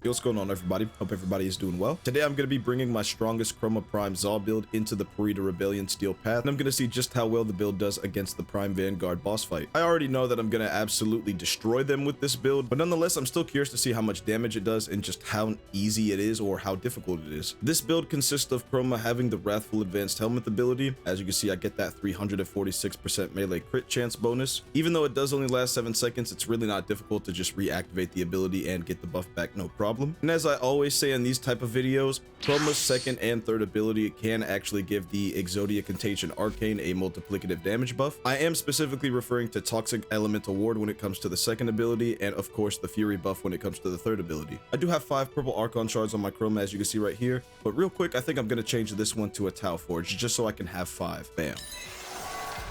Yo, what's going on, everybody? Hope everybody is doing well. Today, I'm going to be bringing my strongest Chroma Prime ZOUL build into the Parita Rebellion Steel Path, and I'm going to see just how well the build does against the Prime Vanguard boss fight. I already know that I'm going to absolutely destroy them with this build, but nonetheless, I'm still curious to see how much damage it does and just how easy it is or how difficult it is. This build consists of Chroma having the Wrathful Advanced Helmet ability. As you can see, I get that 346% melee crit chance bonus. Even though it does only last 7 seconds, it's really not difficult to just reactivate the ability and get the buff back no problem. And as I always say in these type of videos, Chroma's second and third ability can actually give the Exodia Contagion Arcane a multiplicative damage buff. I am specifically referring to Toxic Elemental Ward when it comes to the second ability, and of course the Fury buff when it comes to the third ability. I do have 5 purple Archon shards on my Chroma, as you can see right here, but real quick, I think I'm going to change this one to a Tau Forge just so I can have 5. Bam.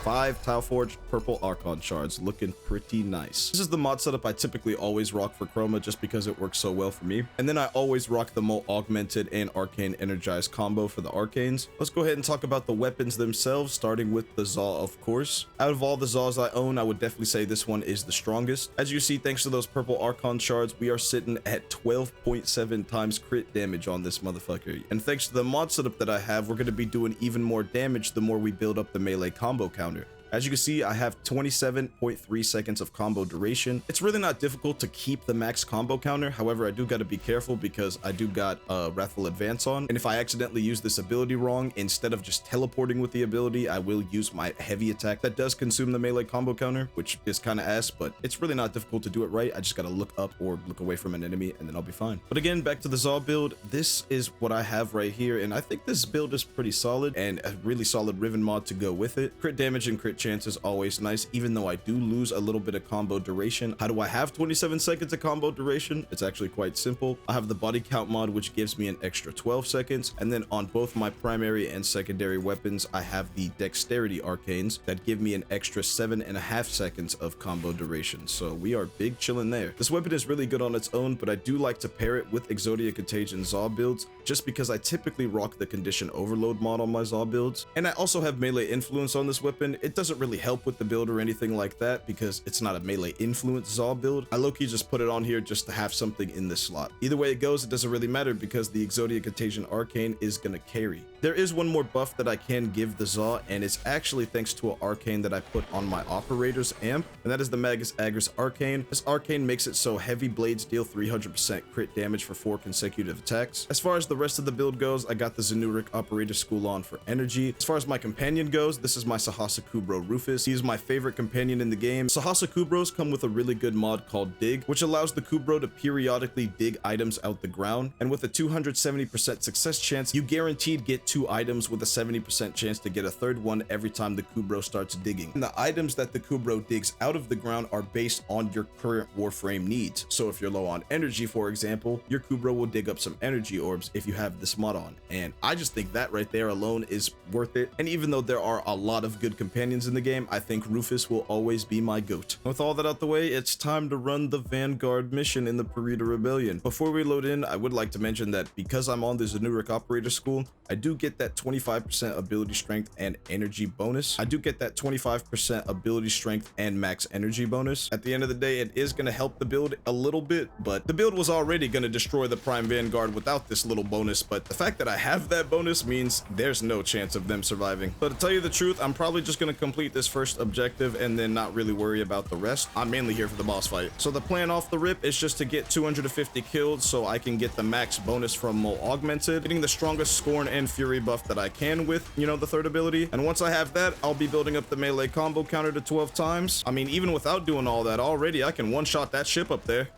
5 Tau Forged purple Archon shards, looking pretty nice. This is the mod setup I typically always rock for Chroma just because it works so well for me. And then I always rock the Molt Augmented and Arcane Energized combo for the Arcanes. Let's go ahead and talk about the weapons themselves, starting with the ZOUL, of course. Out of all the ZOULs I own, I would definitely say this one is the strongest. As you see, thanks to those purple Archon shards, we are sitting at 12.7 times crit damage on this motherfucker. And thanks to the mod setup that I have, we're going to be doing even more damage the more we build up the melee combo counter. As you can see, I have 27.3 seconds of combo duration. It's really not difficult to keep the max combo counter. However, I do got to be careful because I do got Wrathful Advance on. And if I accidentally use this ability wrong, instead of just teleporting with the ability, I will use my heavy attack that does consume the melee combo counter, which is kind of ass, but it's really not difficult to do it right. I just got to look up or look away from an enemy and then I'll be fine. But again, back to the ZOUL build. This is what I have right here. And I think this build is pretty solid and a really solid Riven mod to go with it. Crit damage and crit chance is always nice, even though I do lose a little bit of combo duration. How do I have 27 seconds of combo duration? It's actually quite simple. I have the body count mod, which gives me an extra 12 seconds. And then on both my primary and secondary weapons, I have the dexterity arcanes that give me an extra 7.5 seconds of combo duration. So we are big chilling there. This weapon is really good on its own, but I do like to pair it with Exodia Contagion ZOUL builds just because I typically rock the Condition Overload mod on my ZOUL builds. And I also have melee influence on this weapon. It doesn't really help with the build or anything like that because it's not a melee influence ZOUL build. I low-key just put it on here just to have something in this slot. Either way it goes, it doesn't really matter because the Exodia Contagion Arcane is gonna carry. There is one more buff that I can give the ZOUL, and it's actually thanks to an arcane that I put on my Operator's amp, and that is the Magus Agris Arcane. This arcane makes it so heavy blades deal 300% crit damage for 4 consecutive attacks. As far as the rest of the build goes, I got the Zanurik Operator School on for energy. As far as my companion goes, this is my Sahasa Kubro Rufus. He is my favorite companion in the game. Sahasa Kubros come with a really good mod called Dig, which allows the Kubro to periodically dig items out the ground, and with a 270% success chance, you guaranteed get 2 items with a 70% chance to get a third one every time the Kubro starts digging. And the items that the Kubro digs out of the ground are based on your current Warframe needs. So if you're low on energy, for example, your Kubro will dig up some energy orbs if you have this mod on. And I just think that right there alone is worth it. And even though there are a lot of good companions in the game, I think Rufus will always be my goat. With all that out the way, it's time to run the Vanguard mission in the Parita Rebellion. Before we load in, I would like to mention that because I'm on the Zanurik Operator School, I do get that 25% ability strength and energy bonus. I do get that 25% ability strength and max energy bonus. At the end of the day, it is going to help the build a little bit, but the build was already going to destroy the Prime Vanguard without this little bonus, but the fact that I have that bonus means there's no chance of them surviving. But to tell you the truth, I'm probably just going to complete this first objective and then not really worry about the rest. I'm mainly here for the boss fight. So the plan off the rip is just to get 250 kills so I can get the max bonus from Molt Augmented, getting the strongest Scorn and Fury buff that I can with, you know, the third ability. And once I have that, I'll be building up the melee combo counter to 12 times. I mean, even without doing all that already, I can one-shot that ship up there.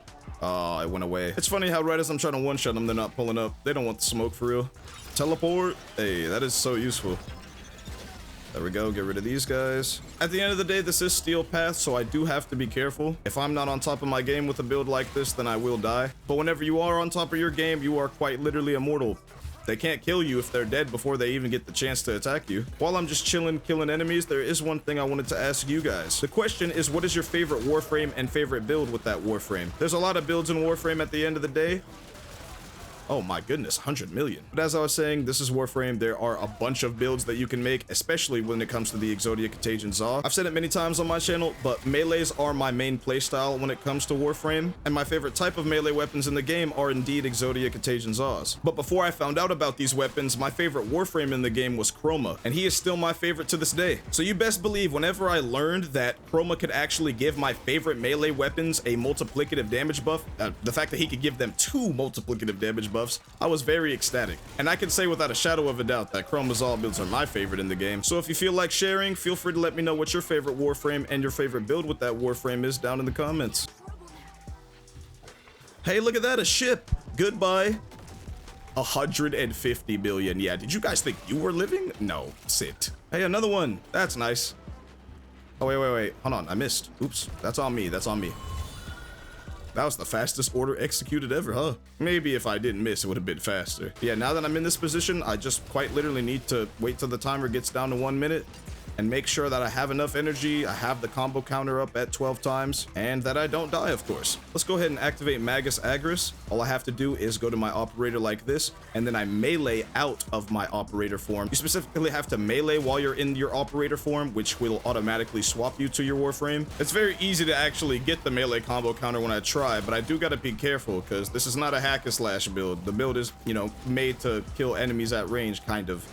Oh, it went away. It's funny how right as I'm trying to one-shot them, they're not pulling up. They don't want the smoke for real. Teleport. Hey, that is so useful. There we go, get rid of these guys. At the end of the day, this is Steel Path, so I do have to be careful. If I'm not on top of my game with a build like this, then I will die. But whenever you are on top of your game, you are quite literally immortal. They can't kill you if they're dead before they even get the chance to attack you. While I'm just chilling, killing enemies, there is one thing I wanted to ask you guys. The question is, what is your favorite Warframe and favorite build with that Warframe? There's a lot of builds in Warframe at the end of the day. Oh my goodness, 100 million. But as I was saying, this is Warframe. There are a bunch of builds that you can make, especially when it comes to the Exodia Contagion ZA. I've said it many times on my channel, but melees are my main playstyle when it comes to Warframe, and my favorite type of melee weapons in the game are indeed Exodia Contagion ZAs. But before I found out about these weapons, my favorite Warframe in the game was Chroma, and he is still my favorite to this day. So you best believe whenever I learned that Chroma could actually give my favorite melee weapons a multiplicative damage buff, the fact that he could give them 2 multiplicative damage buffs, I was very ecstatic. And I can say without a shadow of a doubt that Chroma's all builds are my favorite in the game. So if you feel like sharing, feel free to let me know what your favorite Warframe and your favorite build with that Warframe is down in the comments. Hey, look at that, a ship. Goodbye. 150 billion. Yeah, did you guys think you were living? No, sit. Hey, another one. That's nice. Oh, wait. Hold on, I missed. Oops, that's on me, that's on me. That was the fastest order executed ever, huh? Maybe if I didn't miss, it would have been faster. Yeah, now that I'm in this position, I just quite literally need to wait till the timer gets down to 1 minute and make sure that I have enough energy, I have the combo counter up at 12 times, and that I don't die, of course. Let's go ahead and activate Magus Agris. All I have to do is go to my operator like this, and then I melee out of my operator form. You specifically have to melee while you're in your operator form, which will automatically swap you to your Warframe. It's very easy to actually get the melee combo counter when I try, but I do gotta be careful, because this is not a hack and slash build. The build is, you know, made to kill enemies at range, kind of.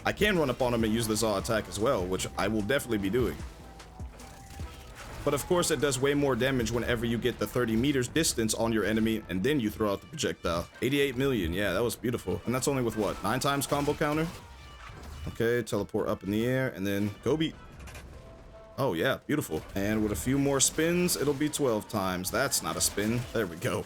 I can run up on him and use the ZA attack as well, which I will definitely be doing. But of course, it does way more damage whenever you get the 30 meters distance on your enemy, and then you throw out the projectile. 88 million, yeah, that was beautiful. And that's only with what, 9 times combo counter? Okay, teleport up in the air, and then Kobe. Oh yeah, beautiful. And with a few more spins, it'll be 12 times. That's not a spin. There we go.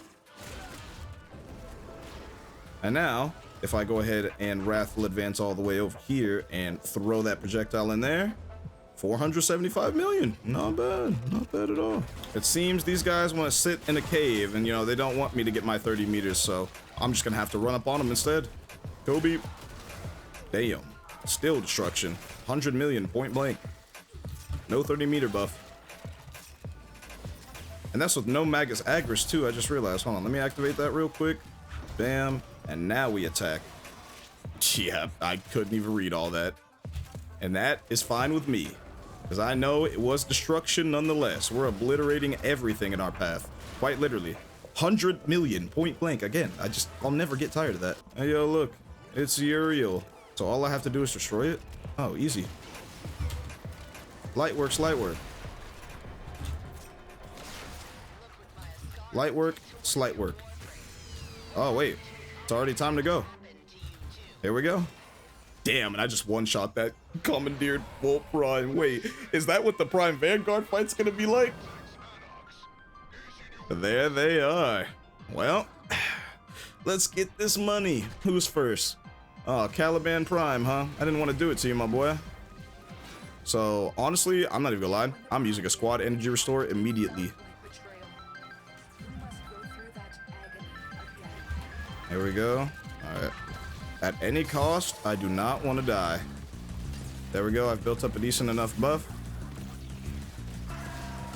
And now, if I go ahead and Wrathful Advance all the way over here and throw that projectile in there, 475 million. Not bad at all. It seems these guys want to sit in a cave, and you know, they don't want me to get my 30 meters, so I'm just gonna have to run up on them instead. Kobe. Damn. Still destruction. 100 million point blank. No 30 meter buff. And that's with no Magus Agris too, I just realized. Hold on, let me activate that real quick. Bam. And now we attack. Yeah, I couldn't even read all that. And that is fine with me, because I know it was destruction nonetheless. We're obliterating everything in our path. Quite literally. 100 million point blank. Again, I'll never get tired of that. Hey, yo, look. It's Uriel. So all I have to do is destroy it? Oh, easy. Lightwork. Lightwork, slight work. Oh, wait. It's already time to go. Here we go. Damn, and I just one-shot that commandeered Wolf Prime. Wait, is that what the Prime Vanguard fight's gonna be like? There they are. Well, let's get this money. Who's first? Oh, Caliban Prime, huh? I didn't want to do it to you, my boy. So, honestly, I'm not even gonna lie. I'm using a squad energy restore immediately. Here we go. Alright. At any cost, I do not want to die. There we go. I've built up a decent enough buff.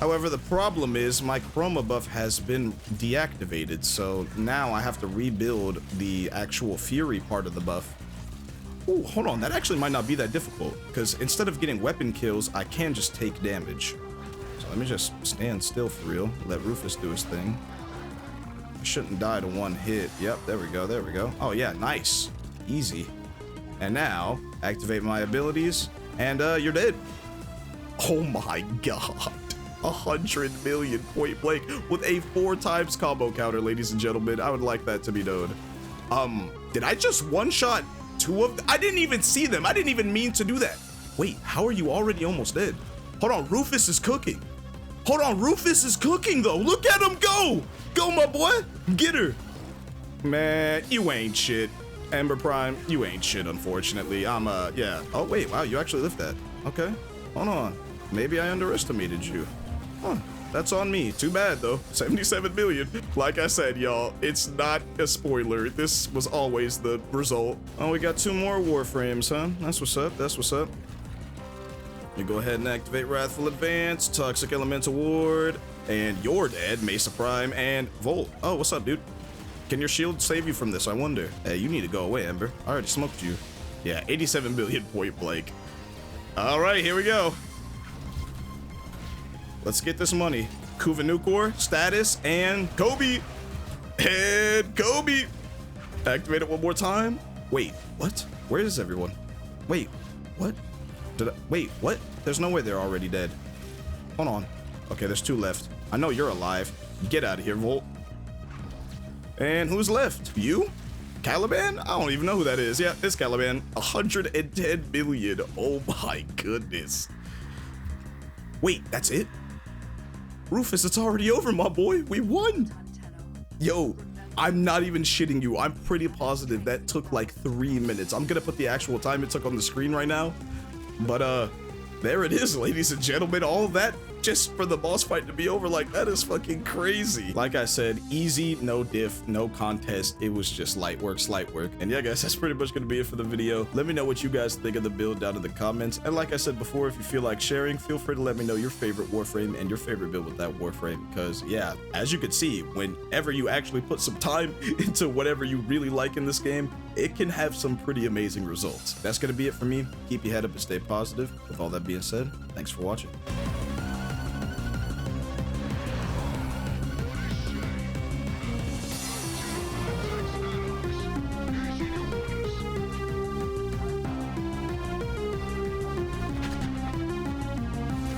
However, the problem is my Chroma buff has been deactivated, so now I have to rebuild the actual Fury part of the buff. Ooh, hold on. That actually might not be that difficult, because instead of getting weapon kills, I can just take damage. So let me just stand still for real. Let Rufus do his thing. Shouldn't die to one hit. Yep, there we go. Oh yeah, nice. Easy. And now, activate my abilities, and you're dead. Oh my god. 100 million point blank with a 4 times combo counter, ladies and gentlemen. I would like that to be known. Did I just one-shot 2 of them? I didn't even see them. I didn't even mean to do that. Wait, how are you already almost dead? Hold on, Rufus is cooking. Hold on, Rufus is cooking though. Look at him go. Go, my boy. Get her. Man, you ain't shit. Ember Prime, you ain't shit, unfortunately. Yeah. Oh, wait, wow, you actually lived that. Okay, hold on. Maybe I underestimated you. Huh, that's on me. Too bad, though. 77 million. Like I said, y'all, it's not a spoiler. This was always the result. Oh, we got 2 more Warframes, huh? That's what's up, that's what's up. You go ahead and activate Wrathful Advance, Toxic Elemental Ward, and you're dead, Mesa Prime, and Volt. Oh, what's up, dude? Can your shield save you from this? I wonder. Hey, you need to go away, Ember. I already smoked you. Yeah, 87 billion point blank. All right, here we go. Let's get this money. Kuvanukor, status, and Kobe. And Kobe. Activate it one more time. Wait, what? Where is everyone? Wait, what? Wait, what? There's no way they're already dead. Hold on. Okay, there's 2 left. I know you're alive. Get out of here, Volt. And who's left? You? Caliban? I don't even know who that is. Yeah, it's Caliban. 110 billion. Oh my goodness. Wait, that's it? Rufus, it's already over, my boy. We won. Yo, I'm not even shitting you. I'm pretty positive that took like 3 minutes. I'm gonna put the actual time it took on the screen right now. But there it is, ladies and gentlemen. All that just for the boss fight to be over. Like, that is fucking crazy. Like I said, easy, no diff, no contest. It was just light work. And yeah, guys, that's pretty much gonna be it for the video. Let me know what you guys think of the build down in the comments. And like I said before, if you feel like sharing, feel free to let me know your favorite Warframe and your favorite build with that Warframe. Because yeah, as you can see, whenever you actually put some time into whatever you really like in this game, it can have some pretty amazing results. That's gonna be it for me. Keep your head up and stay positive. With all that being said, thanks for watching.